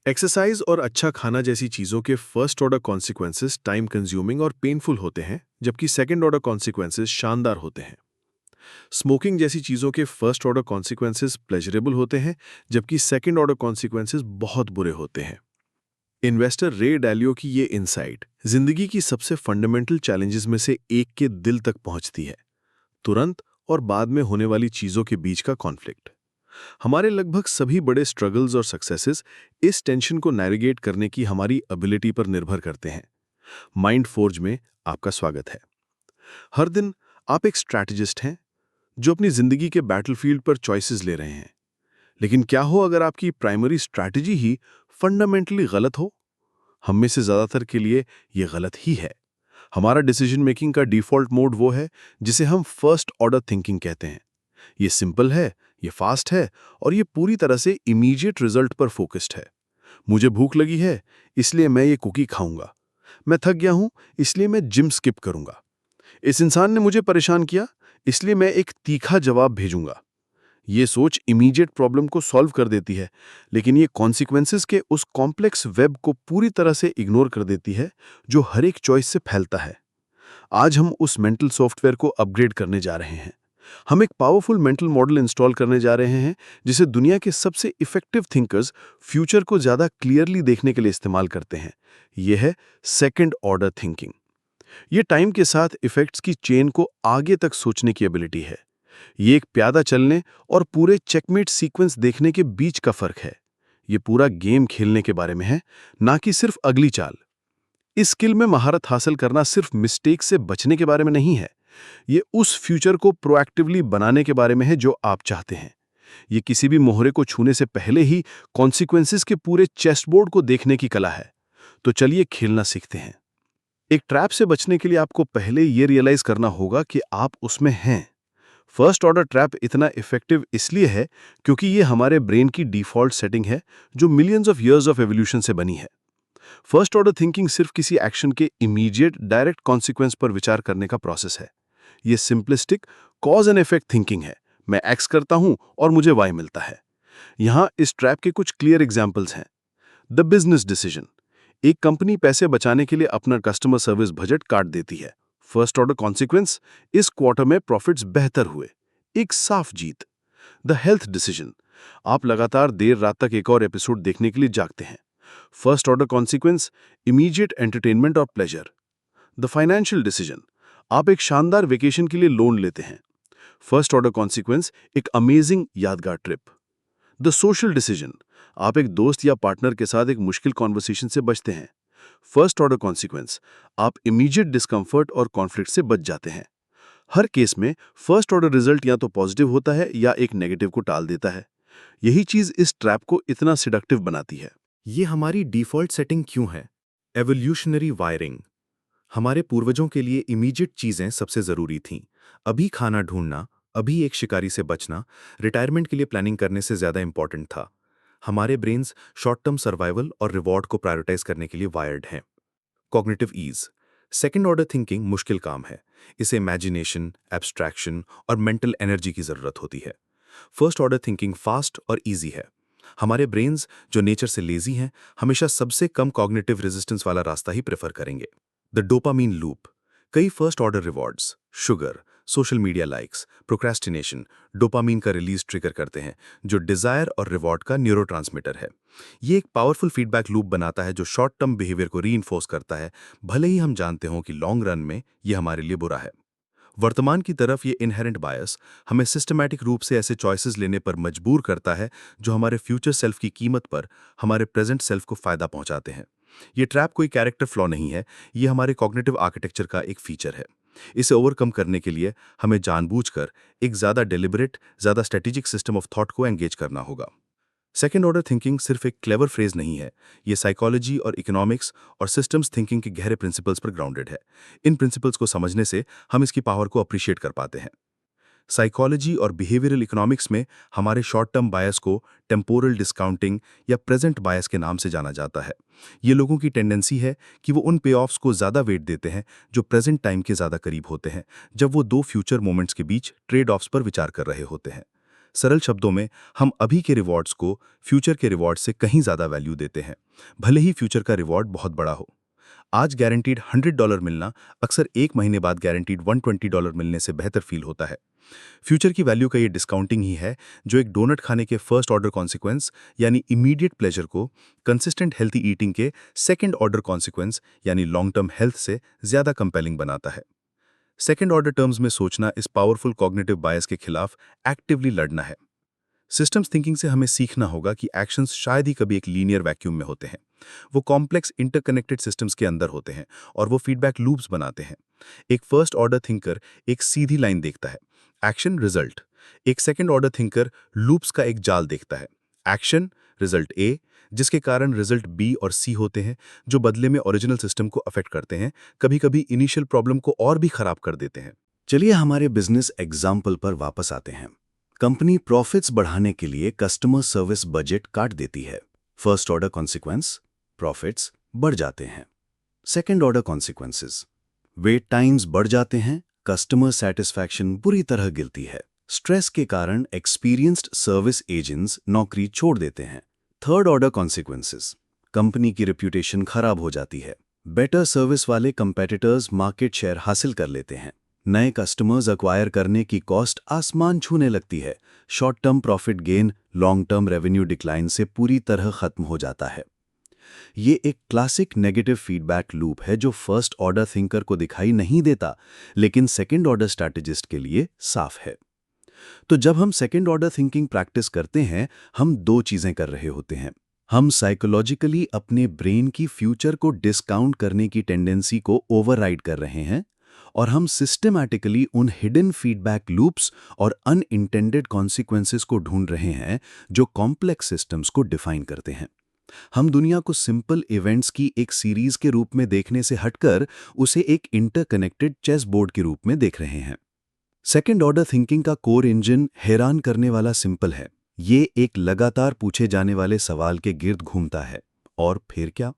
Exercise और अच्छा खाना जैसी चीज़ों के first order consequences time consuming और पेनफुल होते हैं, जबकि सेकंड ऑर्डर कॉन्सिक्वेंसेस शानदार होते हैं। स्मोकिंग जैसी चीज़ों के फर्स्ट ऑर्डर कॉन्सिक्वेंसेस प्लेजरेबल होते हैं, जबकि सेकंड ऑर्डर कॉन्सिक्वेंसेस बहुत बुरे होते हैं। इन्वेस्टर रे डैलियो की ये इनसाइट जिंदगी की सबसे फंडामेंटल चैलेंजेस में से एक के दिल तक पहुंचती है। तुरंत और बाद में होने वाली चीज़ों के बीच का कॉन्फ्लिक्ट। हमारे लगभग सभी बड़े स्ट्रगल्स और सक्सेसेस इस टेंशन को नेविगेट करने की हमारी एबिलिटी पर निर्भर करते हैं। माइंड फोर्ज में आपका स्वागत है। हर दिन आप एक स्ट्रैटेजिस्ट हैं जो अपनी जिंदगी के बैटलफील्ड पर चॉइसेस ले रहे हैं। लेकिन क्या हो अगर आपकी प्राइमरी स्ट्रैटेजी ही फंडामेंटली गलत हो? हम में से ज्यादातर के लिए यह गलत ही है। हमारा डिसीजन मेकिंग का डिफॉल्ट मोड वो है जिसे हम फर्स्ट ऑर्डर थिंकिंग कहते हैं। ये सिंपल है, ये फास्ट है और ये पूरी तरह से इमीडिएट रिजल्ट पर फोकस्ड है। मुझे भूख लगी है, इसलिए मैं ये कुकी खाऊंगा। मैं थक गया हूं, इसलिए मैं जिम स्किप करूंगा। इस इंसान ने मुझे परेशान किया, इसलिए मैं एक तीखा जवाब भेजूंगा। ये सोच इमीडिएट प्रॉब्लम को सॉल्व कर देती है, लेकिन ये कॉन्सिक्वेंसेस के उस कॉम्प्लेक्स वेब को पूरी तरह से इग्नोर कर देती है जो हर एक चॉइस से फैलता है। आज हम उस मेंटल सॉफ्टवेयर को अपग्रेड करने जा रहे हैं। हम एक पावरफुल मेंटल मॉडल इंस्टॉल करने जा रहे हैं जिसे दुनिया के सबसे इफेक्टिव थिंकर्स फ्यूचर को ज्यादा क्लियरली देखने के लिए इस्तेमाल करते हैं। यह है सेकंड ऑर्डर थिंकिंग। ये टाइम के साथ इफेक्ट्स की चेन को आगे तक सोचने की एबिलिटी है। ये एक प्यादा चलने और पूरे चेकमेट सीक्वेंस देखने के बीच का फर्क है। ये पूरा गेम खेलने के बारे में है, ना कि सिर्फ अगली चाल। इस स्किल में महारत हासिल करना सिर्फ मिस्टेक से बचने के बारे में नहीं है। ये उस फ्यूचर को प्रोएक्टिवली बनाने के बारे में है जो आप चाहते हैं। ये किसी भी मोहरे को छूने से पहले ही कॉन्सिक्वेंसेस के पूरे चेस्टबोर्ड को देखने की कला है। तो चलिए खेलना सीखते हैं। एक ट्रैप से बचने के लिए आपको पहले ये रियलाइज करना होगा कि आप उसमें हैं। फर्स्ट ऑर्डर ट्रैप इतना इफेक्टिव इसलिए है क्योंकि ये हमारे ब्रेन की डिफॉल्ट सेटिंग है जो millions of years of evolution से बनी है। फर्स्ट ऑर्डर थिंकिंग सिर्फ किसी एक्शन के इमीडिएट डायरेक्ट कॉन्सिक्वेंस पर विचार करने का प्रोसेस है। ये simplistic cause and effect thinking है। मैं एक्स करता हूं और मुझे वाई मिलता है। यहां इस ट्रैप के कुछ क्लियर एग्जाम्पल्स हैं। The business decision. एक कंपनी पैसे बचाने के लिए अपना कस्टमर सर्विस बजट काट देती है। फर्स्ट ऑर्डर कॉन्सिक्वेंस, इस क्वार्टर में प्रॉफिट्स बेहतर हुए। एक साफ जीत। The health decision. आप लगातार देर रात तक एक और एपिसोड देखने के लिए जागते हैं। First order consequence, immediate entertainment और प्लेजर। The financial decision. आप एक शानदार वेकेशन के लिए लोन लेते हैं। फर्स्ट ऑर्डर कॉन्सिक्वेंस, एक अमेजिंग यादगार ट्रिप। The social decision. आप एक दोस्त या पार्टनर के साथ एक मुश्किल कॉन्वर्सेशन से बचते हैं। फर्स्ट ऑर्डर कॉन्सिक्वेंस, आप इमीडिएट डिस्कंफर्ट और कॉन्फ्लिक्ट से बच जाते हैं। हर केस में फर्स्ट ऑर्डर रिजल्ट या तो पॉजिटिव होता है या एक नेगेटिव को टाल देता है। यही चीज इस ट्रैप को इतना सिडक्टिव बनाती है। ये हमारी डिफ़ॉल्ट सेटिंग क्यों है? Evolutionary wiring. हमारे पूर्वजों के लिए इमीडिएट चीज़ें सबसे ज़रूरी थीं। अभी खाना ढूंढना, अभी एक शिकारी से बचना, रिटायरमेंट के लिए प्लानिंग करने से ज़्यादा इंपॉर्टेंट था। हमारे ब्रेन्स शॉर्ट टर्म सर्वाइवल और रिवॉर्ड को प्रायोरिटाइज करने के लिए वायर्ड हैं। Cognitive ease. Second order thinking मुश्किल काम है। इसे इमेजिनेशन, एब्स्ट्रैक्शन और मेंटल एनर्जी की ज़रूरत होती है। फर्स्ट ऑर्डर थिंकिंग फास्ट और ईजी है। हमारे ब्रेन्स, जो नेचर से लेजी हैं, हमेशा सबसे कम कॉग्निटिव रेजिस्टेंस वाला रास्ता ही प्रेफर करेंगे। The dopamine loop. कई first order rewards, sugar, social media likes, procrastination dopamine का रिलीज ट्रिगर करते हैं, जो डिजायर और रिवॉर्ड का न्यूरोट्रांसमीटर है। ये एक पावरफुल फीडबैक लूप बनाता है जो शॉर्ट टर्म बिहेवियर को रीइंफोर्स करता है, भले ही हम जानते हों कि लॉन्ग रन में ये हमारे लिए बुरा है। वर्तमान की तरफ ये इनहेरेंट बायस हमें सिस्टमैटिक रूप से ऐसे चॉइसेस लेने पर मजबूर करता है जो हमारे फ्यूचर सेल्फ की कीमत पर हमारे प्रेजेंट सेल्फ को फायदा पहुंचाते हैं। ये ट्रैप कोई कैरेक्टर फ्लॉ नहीं है, ये हमारे कॉग्निटिव आर्किटेक्चर का एक फीचर है। इसे ओवरकम करने के लिए हमें जानबूझकर एक ज़्यादा डेलिबरेट, ज़्यादा स्ट्रेटेजिक सिस्टम ऑफ थॉट को एंगेज करना होगा। सेकेंड ऑर्डर थिंकिंग सिर्फ एक क्लेवर फ्रेज नहीं है, ये साइकोलॉजी और इकोनॉमिक्स और सिस्टम्स थिंकिंग के गहरे प्रिंसिपल्स पर ग्राउंडेड है। इन प्रिंसिपल्स को समझने से हम इसकी पावर को अप्रिशिएट कर पाते हैं। साइकोलॉजी और बिहेवियरल इकोनॉमिक्स में हमारे शॉर्ट टर्म बायस को टेम्पोरल डिस्काउंटिंग या प्रेजेंट बायस के नाम से जाना जाता है। ये लोगों की टेंडेंसी है कि वो उन पे ऑफ्स को ज़्यादा वेट देते हैं जो प्रेजेंट टाइम के ज़्यादा करीब होते हैं, जब वो दो फ्यूचर मोमेंट्स के बीच ट्रेड ऑफ्स पर विचार कर रहे होते हैं। सरल शब्दों में, हम अभी के रिवॉर्ड्स को फ्यूचर के रिवॉर्ड से कहीं ज़्यादा वैल्यू देते हैं, भले ही फ्यूचर का रिवॉर्ड बहुत बड़ा हो। आज गारंटीड $100 मिलना अक्सर 1 महीने बाद गारंटीड $120 मिलने से बेहतर फील होता है। फ्यूचर की वैल्यू का ये डिस्काउंटिंग ही है जो एक डोनट खाने के फर्स्ट ऑर्डर कॉन्सिक्वेंस यानी इमीडिएट प्लेजर को कंसिस्टेंट हेल्थी ईटिंग के सेकंड ऑर्डर कॉन्सिक्वेंस यानी लॉन्ग टर्म हेल्थ से ज़्यादा कंपेलिंग बनाता है। सेकंड ऑर्डर टर्म्स में सोचना इस पावरफुल कॉग्निटिव बायस के खिलाफ एक्टिवली लड़ना है। सिस्टम्स थिंकिंग से हमें सीखना होगा कि एक्शंस शायद ही कभी एक लीनियर वैक्यूम में होते हैं। वो कॉम्प्लेक्स इंटरकनेक्टेड सिस्टम्स के अंदर होते हैं और वो फीडबैक लूप्स बनाते हैं। एक फर्स्ट ऑर्डर थिंकर एक सीधी लाइन देखता है, एक्शन रिजल्ट। एक सेकंड ऑर्डर थिंकर लूप्स का एक जाल देखता है, एक्शन रिजल्ट ए, जिसके कारण रिजल्ट बी और सी होते हैं, जो बदले में ओरिजिनल सिस्टम को अफेक्ट करते हैं, कभी-कभी इनिशियल प्रॉब्लम को और भी खराब कर देते हैं। चलिए हमारे बिजनेस एग्जाम्पल पर वापस आते हैं। कंपनी प्रॉफिट्स बढ़ाने के लिए कस्टमर सर्विस बजट काट देती है। फर्स्ट ऑर्डर कॉन्सिक्वेंस, प्रॉफिट्स बढ़ जाते हैं। Second order consequences, wait times बढ़ जाते हैं, कस्टमर सेटिस्फैक्शन बुरी तरह गिरती है। स्ट्रेस के कारण एक्सपीरियंस्ड सर्विस एजेंट्स नौकरी छोड़ देते हैं। थर्ड ऑर्डर कॉन्सिक्वेंसेस, कंपनी की रेप्यूटेशन खराब हो जाती है। बेटर सर्विस वाले कंपेटिटर्स मार्केट शेयर हासिल कर लेते हैं। नए कस्टमर्स एक्वायर करने की कॉस्ट आसमान छूने लगती है। Short term profit gain long term revenue decline से पूरी तरह खत्म हो जाता है। ये एक क्लासिक नेगेटिव फीडबैक लूप है जो फर्स्ट ऑर्डर थिंकर को दिखाई नहीं देता, लेकिन सेकंड ऑर्डर स्ट्रैटेजिस्ट के लिए साफ है। तो जब हम सेकंड ऑर्डर थिंकिंग प्रैक्टिस करते हैं, हम दो चीजें कर रहे होते हैं। हम साइकोलॉजिकली अपने ब्रेन की फ्यूचर को डिस्काउंट करने की टेंडेंसी को ओवरराइड कर रहे हैं, और हम सिस्टमैटिकली उन हिडन फीडबैक लूप्स और अनइंटेंडेड कॉन्सिक्वेंसेस को ढूंढ रहे हैं जो कॉम्प्लेक्स सिस्टम्स को डिफाइन करते हैं। हम दुनिया को सिंपल इवेंट्स की एक सीरीज के रूप में देखने से हटकर उसे एक इंटरकनेक्टेड चेस बोर्ड के रूप में देख रहे हैं। सेकेंड ऑर्डर थिंकिंग का कोर इंजन हैरान करने वाला सिंपल है। ये एक लगातार पूछे जाने वाले सवाल के गिर्द घूमता है, और फिर क्या?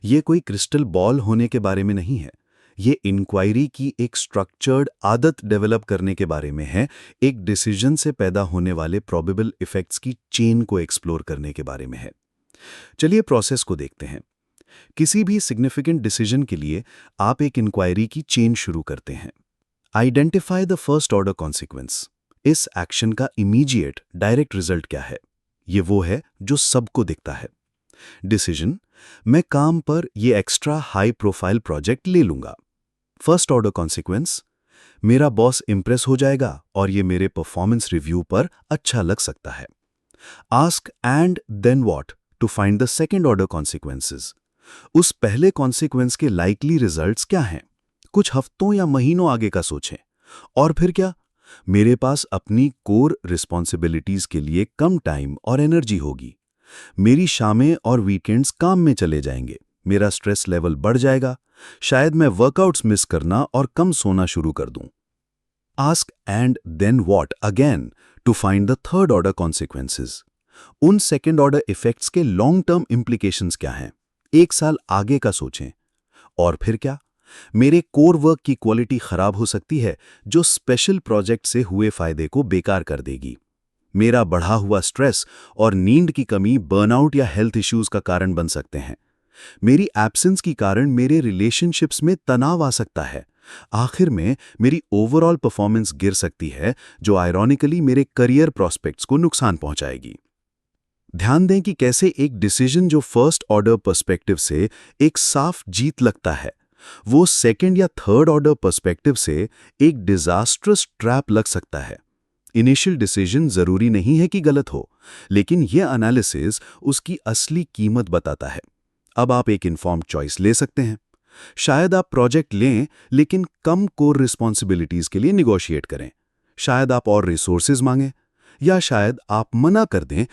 ये कोई क्रिस्टल बॉल होने के बारे में नहीं है। ये इंक्वायरी की एक स्ट्रक्चर्ड आदत डेवलप करने के बारे में है, एक डिसीजन से पैदा होने वाले प्रोबेबल इफेक्ट्स की चेन को एक्सप्लोर करने के बारे में है। चलिए प्रोसेस को देखते हैं। किसी भी सिग्निफिकेंट डिसीजन के लिए आप एक इंक्वायरी की चेन शुरू करते हैं। Identify the first order consequence. इस एक्शन का इमीडिएट डायरेक्ट रिजल्ट क्या है? ये वो है जो सबको दिखता है। डिसीजन, मैं काम पर ये एक्स्ट्रा हाई प्रोफाइल प्रोजेक्ट ले लूंगा। फर्स्ट ऑर्डर कॉन्सिक्वेंस, मेरा बॉस इंप्रेस हो जाएगा और ये मेरे परफॉर्मेंस रिव्यू पर अच्छा लग सकता है। Ask and then what to find the second order consequences. उस पहले कॉन्सिक्वेंस के लाइकली रिजल्ट्स क्या हैं? कुछ हफ्तों या महीनों आगे का सोचें। और फिर क्या? मेरे पास अपनी कोर रिस्पॉन्सिबिलिटीज के लिए कम टाइम और एनर्जी होगी। मेरी शामें और वीकेंड्स काम में चले जाएंगे। मेरा स्ट्रेस लेवल बढ़ जाएगा। शायद मैं वर्कआउट्स मिस करना और कम सोना शुरू कर दूं। Ask and then what again to find the third order consequences. उन सेकेंड ऑर्डर इफेक्ट्स के लॉन्ग टर्म इम्प्लीकेशंस क्या हैं? 1 साल आगे का सोचें। और फिर क्या? मेरे कोर वर्क की क्वालिटी खराब हो सकती है, जो स्पेशल प्रोजेक्ट से हुए फायदे को बेकार कर देगी। मेरा बढ़ा हुआ स्ट्रेस और नींद की कमी बर्नआउट या हेल्थ इश्यूज का कारण बन सकते हैं। मेरी एब्सेंस के कारण मेरे रिलेशनशिप्स में तनाव आ सकता है। आखिर में मेरी ओवरऑल परफॉर्मेंस गिर सकती है, जो आयरॉनिकली मेरे करियर प्रॉस्पेक्ट्स को नुकसान पहुंचाएगी। ध्यान दें कि कैसे एक डिसीजन जो फर्स्ट ऑर्डर पर्सपेक्टिव से एक साफ जीत लगता है, वो सेकंड या थर्ड ऑर्डर पर्सपेक्टिव से एक डिजास्ट्रस ट्रैप लग सकता है। इनिशियल डिसीजन जरूरी नहीं है कि गलत हो, लेकिन यह एनालिसिस उसकी असली कीमत बताता है। अब आप एक इन्फॉर्म्ड चॉइस ले सकते हैं। शायद आप प्रोजेक्ट लें, लेकिन कम कोर रिस्पॉन्सिबिलिटीज के लिए निगोशिएट करें। शायद आप और रिसोर्सेज मांगें, या शायद आप मना कर दें